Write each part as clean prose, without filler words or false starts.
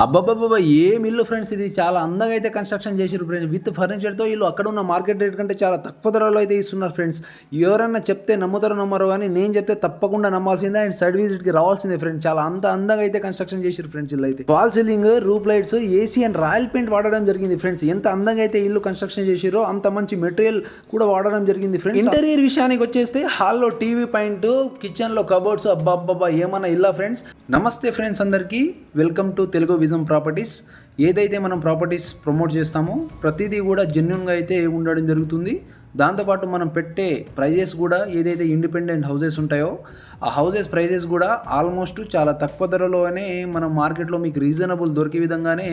అబ్బబ్బబ్బబ్బా! ఏం ఇల్లు ఫ్రెండ్స్ ఇది. చాలా అందంగా అయితే కన్‌స్ట్రక్షన్ చేసిర్రు ఫ్రెండ్స్. విత్ ఫర్నిచర్‌తో ఈళ్ళు అక్కడ ఉన్న మార్కెట్ రేట్ కంటే చాలా తక్కువ ధరలో అయితే ఇస్తున్నారు ఫ్రెండ్స్. ఎవరన్నా చెప్తే నమ్ముతారో నమ్మరో గానీ నేను చెప్తే తప్పకుండా నమ్మాల్సిందే అండ్ సైట్ విజిట్‌కి రావాల్సిందే ఫ్రెండ్స్. చాలా అందంగా అయితే కన్‌స్ట్రక్షన్ చేసిర్రు ఫ్రెండ్స్ ఇల్లైతే. False ceiling, roof lights, AC and royal paint వాడడం జరిగింది ఫ్రెండ్స్. ఎంత అందంగా అయితే ఇల్లు కన్‌స్ట్రక్షన్ చేసిర్రో అంత మంచి మెటీరియల్ కూడా వాడడం జరిగింది ఫ్రెండ్స్. ఇంటీరియర్ విషయానికి వచ్చేస్తే హాల్‌లో టీవీ పాయింట్, కిచెన్‌లో కబోర్డ్స్ అబ్బబ్బబ్బా! ఏమన్నా ఇల్లా ఫ్రెండ్స్. నమస్తే ఫ్రెండ్స్ అందరికీ. Welcome to Telugu vision properties. ఏదైతే మనం ప్రాపర్టీస్ ప్రమోట్ చేస్తామో ప్రతిదీ కూడా జెన్యూన్గా అయితే ఉండడం జరుగుతుంది. దాంతోపాటు మనం పెట్టే ప్రైజెస్ కూడా ఏదైతే ఇండిపెండెంట్ హౌసెస్ ఉంటాయో ఆ హౌసెస్ ప్రైజెస్ కూడా ఆల్మోస్ట్ చాలా తక్కువ ధరలోనే మనం మార్కెట్లో మీకు రీజనబుల్ దొరికే విధంగానే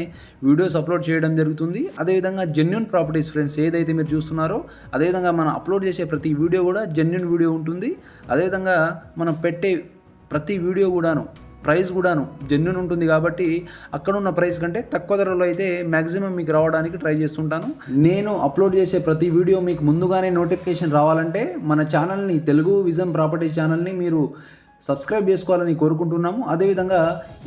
వీడియోస్ అప్లోడ్ చేయడం జరుగుతుంది. అదేవిధంగా జెన్యూన్ ప్రాపర్టీస్ ఫ్రెండ్స్ ఏదైతే మీరు చూస్తున్నారో అదేవిధంగా మనం అప్లోడ్ చేసే ప్రతి వీడియో కూడా జెన్యూన్ వీడియో ఉంటుంది. అదేవిధంగా మనం పెట్టే ప్రతి వీడియో కూడాను ప్రైస్ కూడాను జెన్యూన్ ఉంటుంది కాబట్టి అక్కడ ఉన్న ప్రైస్ కంటే తక్కువ ధరలో అయితే మ్యాక్సిమం మీకు రావడానికి ట్రై చేస్తుంటాను. నేను అప్లోడ్ చేసే ప్రతి వీడియో మీకు ముందుగానే నోటిఫికేషన్ రావాలంటే మన ఛానల్ని తెలుగు విజన్ ప్రాపర్టీ ఛానల్ని మీరు సబ్స్క్రైబ్ చేసుకోవాలని కోరుకుంటున్నాము. అదేవిధంగా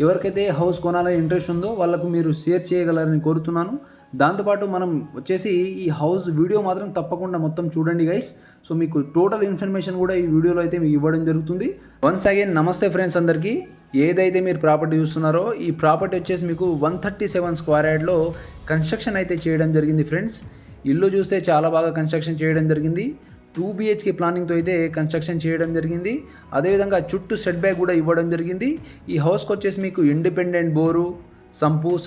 ఎవరికైతే హౌస్ కొనాలని ఇంట్రెస్ట్ ఉందో వాళ్ళకు మీరు షేర్ చేయగలరని కోరుతున్నాను. దాంతోపాటు మనం వచ్చేసి ఈ హౌస్ వీడియో మాత్రం తప్పకుండా మొత్తం చూడండి గైస్. సో మీకు టోటల్ ఇన్ఫర్మేషన్ కూడా ఈ వీడియోలో అయితే మీకు ఇవ్వడం జరుగుతుంది. వన్స్ అగైన్ నమస్తే ఫ్రెండ్స్ అందరికీ. ఏదైతే మీరు ప్రాపర్టీ చూస్తున్నారో ఈ ప్రాపర్టీ వచ్చేసి మీకు 137 స్క్వేర్ యార్డ్లో కన్స్ట్రక్షన్ అయితే చేయడం జరిగింది ఫ్రెండ్స్. ఇల్లు చూస్తే చాలా బాగా కన్స్ట్రక్షన్ చేయడం జరిగింది. 2 BHK ప్లానింగ్తో అయితే కన్స్ట్రక్షన్ చేయడం జరిగింది. అదేవిధంగా చుట్టూ సెట్ బ్యాక్ కూడా ఇవ్వడం జరిగింది. ఈ హౌస్కి వచ్చేసి మీకు ఇండిపెండెంట్ బోరు,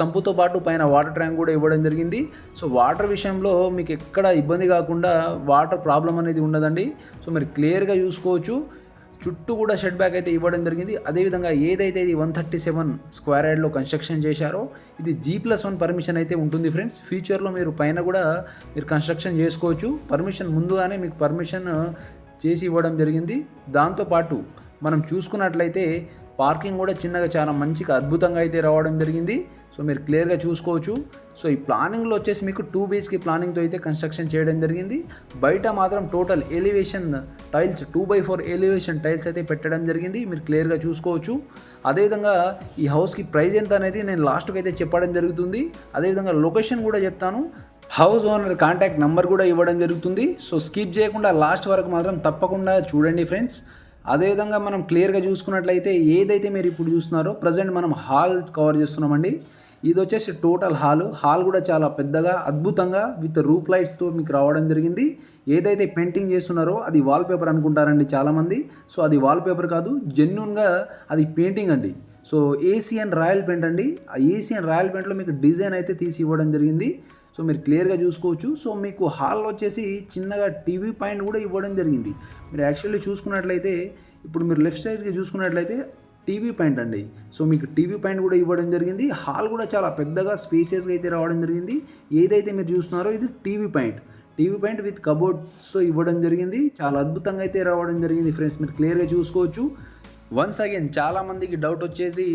సంపుతో పాటు పైన వాటర్ ట్యాంక్ కూడా ఇవ్వడం జరిగింది. సో వాటర్ విషయంలో మీకు ఎక్కడ ఇబ్బంది కాకుండా వాటర్ ప్రాబ్లం అనేది ఉండదండి. సో మీరు క్లియర్గా చూసుకోవచ్చు. చుట్టూ కూడా షెడ్ బ్యాక్ అయితే ఇవ్వడం జరిగింది. అదేవిధంగా ఏదైతే ఇది 137 స్క్వేర్ యార్డ్లో కన్స్ట్రక్షన్ చేశారో ఇది G+1 పర్మిషన్ అయితే ఉంటుంది ఫ్రెండ్స్. ఫ్యూచర్లో మీరు పైన కూడా మీరు కన్స్ట్రక్షన్ చేసుకోవచ్చు. పర్మిషన్ ముందుగానే మీకు పర్మిషన్ చేసి ఇవ్వడం జరిగింది. దాంతోపాటు మనం చూసుకున్నట్లయితే పార్కింగ్ కూడా చిన్నగా చాలా మంచిగా అద్భుతంగా అయితే రావడం జరిగింది. సో మీరు క్లియర్గా చూసుకోవచ్చు. సో ఈ ప్లానింగ్లో వచ్చేసి మీకు 2 BHK ప్లానింగ్తో అయితే కన్స్ట్రక్షన్ చేయడం జరిగింది. బయట మాత్రం total elevation tiles 2x4 elevation tiles అయితే పెట్టడం జరిగింది. మీరు క్లియర్గా చూసుకోవచ్చు. అదేవిధంగా ఈ హౌస్కి ప్రైస్ ఎంత అనేది నేను లాస్ట్కి అయితే చెప్పడం జరుగుతుంది. అదేవిధంగా లొకేషన్ కూడా చెప్తాను. హౌస్ ఓనర్ కాంటాక్ట్ నెంబర్ కూడా ఇవ్వడం జరుగుతుంది. సో స్కిప్ చేయకుండా లాస్ట్ వరకు మాత్రం తప్పకుండా చూడండి ఫ్రెండ్స్. అదేవిధంగా మనం క్లియర్గా చూసుకున్నట్లయితే ఏదైతే మీరు ఇప్పుడు చూస్తున్నారో ప్రజెంట్ మనం హాల్ కవర్ చేస్తున్నామండి. ఇది వచ్చేసి టోటల్ హాల్ కూడా చాలా పెద్దగా అద్భుతంగా విత్ రూఫ్ లైట్స్తో మీకు రావడం జరిగింది. ఏదైతే పెయింటింగ్ చేస్తున్నారో అది వాల్పేపర్ అనుకుంటారండి చాలామంది. సో అది వాల్పేపర్ కాదు, జెన్యూన్గా అది పెయింటింగ్ అండి. So AC and royal paint అండి. ఆ ఏసీ అండ్ రాయల్ పెయింట్లో మీకు డిజైన్ అయితే తీసి ఇవ్వడం జరిగింది. సో మీరు క్లియర్గా చూసుకోవచ్చు. సో మీకు హాల్ వచ్చేసి చిన్నగా టీవీ పాయింట్ కూడా ఇవ్వడం జరిగింది. మీరు యాక్చువల్లీ చూసుకున్నట్లయితే ఇప్పుడు మీరు లెఫ్ట్ సైడ్కి చూసుకున్నట్లయితే టీవీ పాయింట్ అండి. సో మీకు టీవీ పాయింట్ కూడా ఇవ్వడం జరిగింది. హాల్ కూడా చాలా పెద్దగా స్పేసియస్గా అయితే రావడం జరిగింది. ఏదైతే మీరు చూస్తున్నారో ఇది టీవీ పాయింట్ విత్ కబోర్డ్స్తో ఇవ్వడం జరిగింది. చాలా అద్భుతంగా అయితే రావడం జరిగింది ఫ్రెండ్స్. మీరు క్లియర్గా చూసుకోవచ్చు. వన్స్ అగైన్ చాలామందికి డౌట్ వచ్చేది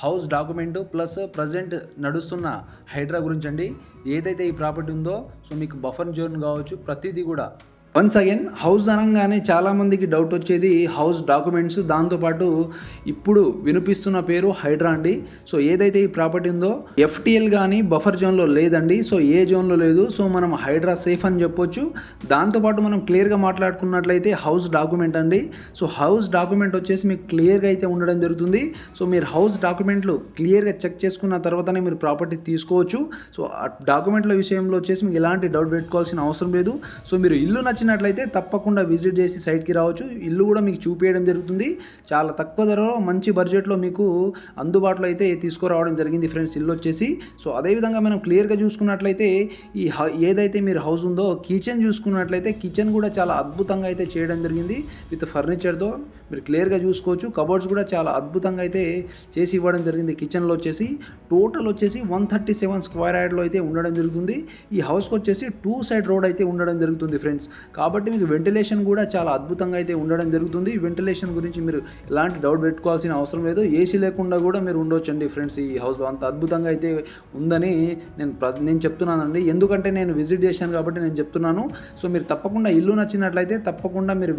హౌస్ డాక్యుమెంటు ప్లస్ ప్రజెంట్ నడుస్తున్న హైడ్రా గురించి అండి. ఏదైతే ఈ ప్రాపర్టీ ఉందో సో మీకు బఫర్ జోన్ కావచ్చు ప్రతిదీ కూడా. వన్స్ అగైన్ హౌస్ అనగానే చాలామందికి డౌట్ వచ్చేది హౌస్ డాక్యుమెంట్స్, దాంతోపాటు ఇప్పుడు వినిపిస్తున్న పేరు హైడ్రా అండి. సో ఏదైతే ఈ ప్రాపర్టీ ఉందో FTL కానీ బఫర్ జోన్లో లేదండి. సో ఏ జోన్లో లేదు. సో మనం హైడ్రా సేఫ్ అని చెప్పొచ్చు. దాంతోపాటు మనం క్లియర్గా మాట్లాడుకున్నట్లయితే హౌస్ డాక్యుమెంట్ అండి. సో హౌస్ డాక్యుమెంట్ వచ్చేసి మీకు క్లియర్గా అయితే ఉండడం జరుగుతుంది. సో మీరు హౌస్ డాక్యుమెంట్లు క్లియర్గా చెక్ చేసుకున్న తర్వాతనే మీరు ప్రాపర్టీ తీసుకోవచ్చు. సో ఆ డాక్యుమెంట్ల విషయంలో వచ్చేసి మీకు ఎలాంటి డౌట్ పెట్టుకోవాల్సిన అవసరం లేదు. సో మీరు ఇల్లు నచ్చినట్లయితే తప్పకుండా విజిట్ చేసి సైట్కి రావచ్చు. ఇల్లు కూడా మీకు చూపించడం జరుగుతుంది. చాలా తక్కువ ధరలో మంచి బడ్జెట్లో మీకు అందుబాటులో అయితే తీసుకురావడం జరిగింది ఫ్రెండ్స్ ఇల్లు వచ్చేసి. సో అదేవిధంగా మనం క్లియర్గా చూసుకున్నట్లయితే ఈ ఏదైతే మీరు హౌస్ ఉందో కిచెన్ చూసుకున్నట్లయితే కిచెన్ కూడా చాలా అద్భుతంగా అయితే చేయడం జరిగింది విత్ ఫర్నిచర్తో. మీరు క్లియర్గా చూసుకోవచ్చు. కబోర్డ్స్ కూడా చాలా అద్భుతంగా అయితే చేసి ఇవ్వడం జరిగింది. కిచెన్లో వచ్చేసి టోటల్ వచ్చేసి 137 స్క్వేర్ యార్డ్లో అయితే ఉండడం జరుగుతుంది. ఈ హౌస్కి వచ్చేసి 2 సైడ్ రోడ్ అయితే ఉండడం జరుగుతుంది ఫ్రెండ్స్. కాబట్టి మీకు వెంటిలేషన్ కూడా చాలా అద్భుతంగా అయితే ఉండడం జరుగుతుంది. వెంటిలేషన్ గురించి మీరు ఎలాంటి డౌట్ పెట్టుకోవాల్సిన అవసరం లేదు. ఏసీ లేకుండా కూడా మీరు ఉండొచ్చండి ఫ్రెండ్స్. ఈ హౌస్లో అంత అద్భుతంగా అయితే ఉందని నేను చెప్తున్నానండి. ఎందుకంటే నేను విజిట్ చేశాను కాబట్టి నేను చెప్తున్నాను. సో మీరు తప్పకుండా ఇల్లు నచ్చినట్లయితే తప్పకుండా మీరు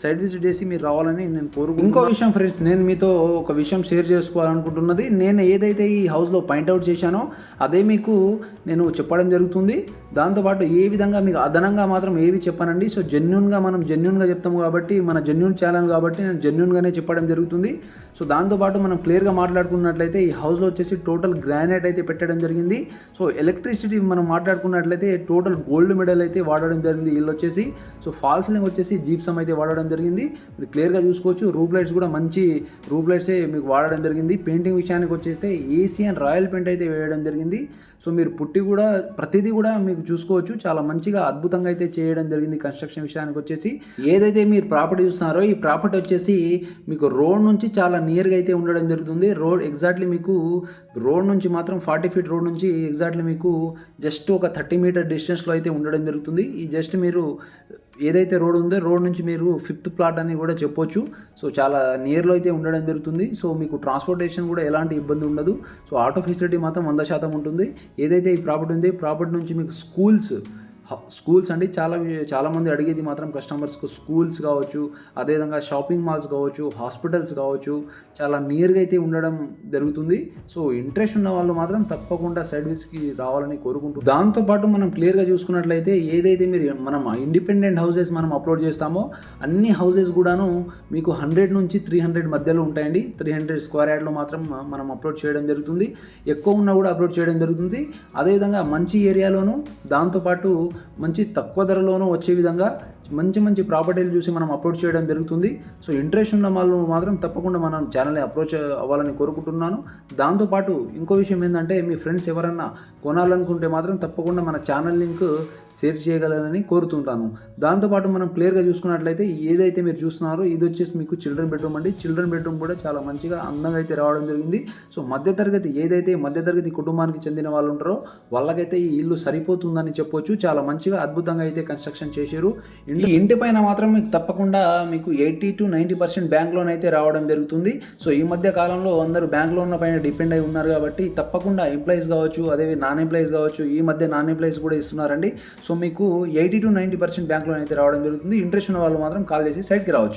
సైట్ విజిట్ చేసి మీరు రావాలని నేను కోరుకుంటున్నాను. ఇంకో విషయం ఫ్రెండ్స్, నేను మీతో ఒక విషయం షేర్ చేసుకోవాలనుకుంటున్నది, నేను ఏదైతే ఈ హౌస్లో పాయింట్అవుట్ చేశానో అదే మీకు నేను చెప్పడం జరుగుతుంది. దాంతోపాటు ఏ విధంగా మీకు అదనంగా మాత్రం ఏవి చెప్పానండి. సో మనం జెన్యున్గా చెప్తాము కాబట్టి, మన జెన్యున్ ఛానల్ కాబట్టి నేను జెన్యున్గానే చెప్పడం జరుగుతుంది. సో దాంతోపాటు మనం క్లియర్గా మాట్లాడుకున్నట్లయితే ఈ హౌస్లో వచ్చేసి టోటల్ గ్రానైట్ అయితే పెట్టడం జరిగింది. సో ఎలక్ట్రిసిటీ మనం మాట్లాడుకున్నట్లయితే టోటల్ గోల్డ్ మెడల్ అయితే వాడడం జరిగింది. ఇల్లు వచ్చేసి సో ఫాల్ సీలింగ్ వచ్చేసి జీప్సమ్ అయితే వాడడం జరిగింది. మీరు క్లియర్గా చూసుకోవచ్చు. రూఫ్ లైట్స్ కూడా మంచి రూఫ్ లైట్సే మీకు వాడడం జరిగింది. పెయింటింగ్ విషయానికి వచ్చేస్తే ఏసీ అండ్ రాయల్ పెయింట్ అయితే వేయడం జరిగింది. సో మీరు పుట్టి కూడా ప్రతిదీ కూడా మీకు చూసుకోవచ్చు. చాలా మంచిగా అద్భుతంగా అయితే చేయడం జరిగింది. కన్స్ట్రక్షన్ విషయానికి వచ్చేసి ఏదైతే మీరు ప్రాపర్టీ చూస్తున్నారో ఈ ప్రాపర్టీ వచ్చేసి మీకు రోడ్ నుంచి చాలా నియర్గా అయితే ఉండడం జరుగుతుంది. రోడ్ ఎగ్జాక్ట్లీ మీకు రోడ్ నుంచి మాత్రం 40 ఫీట్ రోడ్ నుంచి ఎగ్జాక్ట్లీ మీకు జస్ట్ ఒక 30 మీటర్ డిస్టెన్స్లో అయితే ఉండడం జరుగుతుంది. ఈ జస్ట్ మీరు ఏదైతే రోడ్ ఉందో రోడ్ నుంచి మీరు 5th ప్లాట్ అని కూడా చెప్పొచ్చు. సో చాలా నియర్లో అయితే ఉండడం జరుగుతుంది. సో మీకు ట్రాన్స్పోర్టేషన్ కూడా ఎలాంటి ఇబ్బంది ఉండదు. సో ఆటో ఫెసిలిటీ మాత్రం 100% ఉంటుంది. ఏదైతే ఈ ప్రాపర్టీ ఉంది ప్రాపర్టీ నుంచి మీకు స్కూల్స్ అండి చాలామంది అడిగేది మాత్రం కస్టమర్స్కు స్కూల్స్ కావచ్చు, అదేవిధంగా షాపింగ్ మాల్స్ కావచ్చు, హాస్పిటల్స్ కావచ్చు, చాలా నియర్గా అయితే ఉండడం జరుగుతుంది. సో ఇంట్రెస్ట్ ఉన్న వాళ్ళు మాత్రం తప్పకుండా సైట్ విజిట్కి రావాలని కోరుకుంటున్నాం. దాంతోపాటు మనం క్లియర్గా చూసుకున్నట్లయితే ఏదైతే మనం ఇండిపెండెంట్ హౌసెస్ మనం అప్లోడ్ చేస్తామో అన్ని హౌసెస్ కూడాను మీకు 100 నుంచి 300 మధ్యలో ఉంటాయండి. 300 స్క్వేర్ యార్డ్లో మాత్రం మనం అప్లోడ్ చేయడం జరుగుతుంది. ఎక్కువ ఉన్నా కూడా అప్లోడ్ చేయడం జరుగుతుంది. అదేవిధంగా మంచి ఏరియాలోను దాంతోపాటు మంచి తక్కువ ధరలోనూ వచ్చే విధంగా మంచి ప్రాపర్టీలు చూసి మనం అప్లోడ్ చేయడం జరుగుతుంది. సో ఇంట్రెస్ట్ ఉన్న వాళ్ళు మాత్రం తప్పకుండా మనం ఛానల్ని అప్రోచ్ అవ్వాలని కోరుకుంటున్నాను. దాంతోపాటు ఇంకో విషయం ఏంటంటే మీ ఫ్రెండ్స్ ఎవరన్నా కొనాలనుకుంటే మాత్రం తప్పకుండా మన ఛానల్ లింక్ షేర్ చేయగలరని కోరుతుంటాను. దాంతోపాటు మనం క్లియర్గా చూసుకున్నట్లయితే ఏదైతే మీరు చూస్తున్నారో ఇది వచ్చేసి మీకు చిల్డ్రన్ బెడ్రూమ్ అండి. చిల్డ్రన్ బెడ్రూమ్ కూడా చాలా మంచిగా అందంగా అయితే రావడం జరిగింది. సో మధ్యతరగతి కుటుంబానికి చెందిన వాళ్ళు ఉంటారో వాళ్ళకైతే ఈ ఇల్లు సరిపోతుందని చెప్పొచ్చు. చాలా మంచిగా అద్భుతంగా అయితే కన్స్ట్రక్షన్ చేశారు. ఈ ఇంటి పైన మాత్రం మీకు తప్పకుండా మీకు 80 to 90% బ్యాంక్ లోన్ అయితే రావడం జరుగుతుంది. సో ఈ మధ్య కాలంలో అందరూ బ్యాంక్ లోన్ పైన డిపెండ్ అయి ఉన్నారు కాబట్టి తప్పకుండా ఎంప్లాయీస్ కావచ్చు, అదే నాన్ ఎంప్లాయీస్ కావచ్చు, ఈ మధ్య నాన్ ఎంప్లాయీస్ కూడా ఇస్తున్నారండి. సో మీకు 80 to 90% బ్యాంక్ లోన్ అయితే రావడం జరుగుతుంది. ఇంట్రెస్ట్ ఉన్న వాళ్ళు మాత్రం కాల్ చేసి సైట్కి రావచ్చు.